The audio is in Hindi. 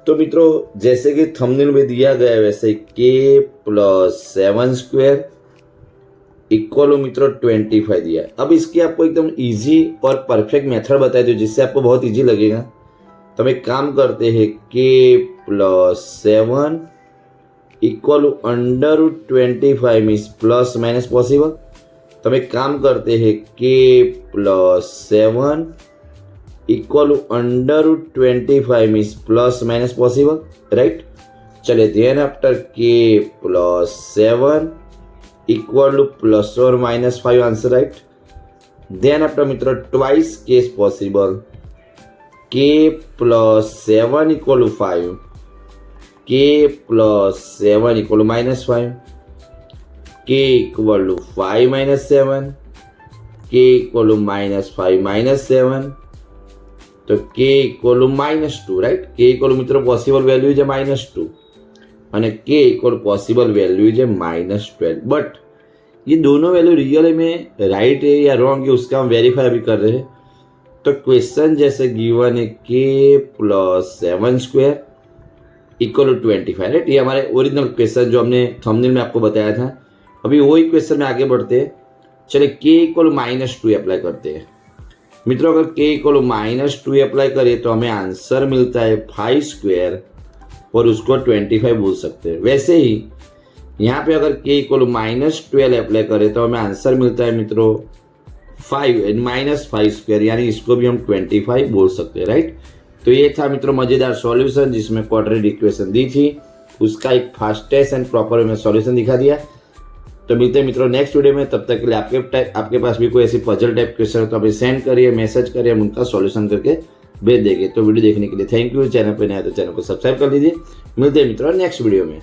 तो मित्रों जैसे कि थंबनेल में दिया गया है वैसे k प्लस 7 स्क्वायर इक्वल मित्रों 25 दिया है। अब इसकी आपको एकदम इजी और परफेक्ट मेथड बताई दो जिससे आपको बहुत इजी लगेगा। तो हम एक काम करते हैं k plus 7 equal under root 25 means plus minus possible. तो हम एक काम करते हैं k plus 7 equal under root 25 means plus minus possible, right. चलिए then after k plus 7 equal to plus और minus 5 answer, right. Then after मित्रों twice k is possible, k plus 7 equal to 5, k plus 7 equal to minus 5, k equal to 5 minus 7, k equal to minus 5 minus 7, तो k equal to -2, right. k equal मित्रों पॉसिबल वैल्यू है -2 અને k इक्वल पॉसिबल वैल्यू है -12। बट ये दोनों वैल्यू रियल में राइट है या रॉन्ग है उसका हम वेरीफाई भी कर रहे हैं। तो क्वेश्चन जैसे गिवन है k plus 7 square equal to 25, right. ये हमारे ओरिजिनल क्वेश्चन जो हमने थंबनेल में आपको बताया था। अभी वही क्वेश्चन में आगे बढ़ते हैं। चलिए k इक्वल -2 अप्लाई करते हैं। मित्रों अगर k इक्वल -2 अप्लाई करें तो हमें आंसर मिलता है 5 स्क्वायर और उसको 25 बोल सकते हैं। वैसे ही यहाँ पे अगर k इक्वल -12 अप्लाई करें तो हमें आंसर मिलता है मित्रों 5 स्क्वायर, यानी इसको भी हम 25 बोल सकते हैं, राइट। तो ये था मित्रों मजेदार सॉल्यूशन जिसमें क्वाड्रेटिक इक्वेशन दी थी, उसका एक फास्टेस्ट एंड प्रॉपर में सॉल्यूशन दिखा दिया। तो मिलते हैं मित्रों नेक्स्ट वीडियो में। तब तक के लिए आपके पास भी कोई ऐसी पजल टाइप क्वेश्चन हो तो आप सेंड करिए, मैसेज करिए, हम उनका सॉल्यूशन करके भेज देंगे। तो वीडियो देखने के लिए थैंक यू। चैनल पर नया तो चैनल को सब्सक्राइब कर लीजिए। मिलते हैं मित्रों नेक्स्ट वीडियो में।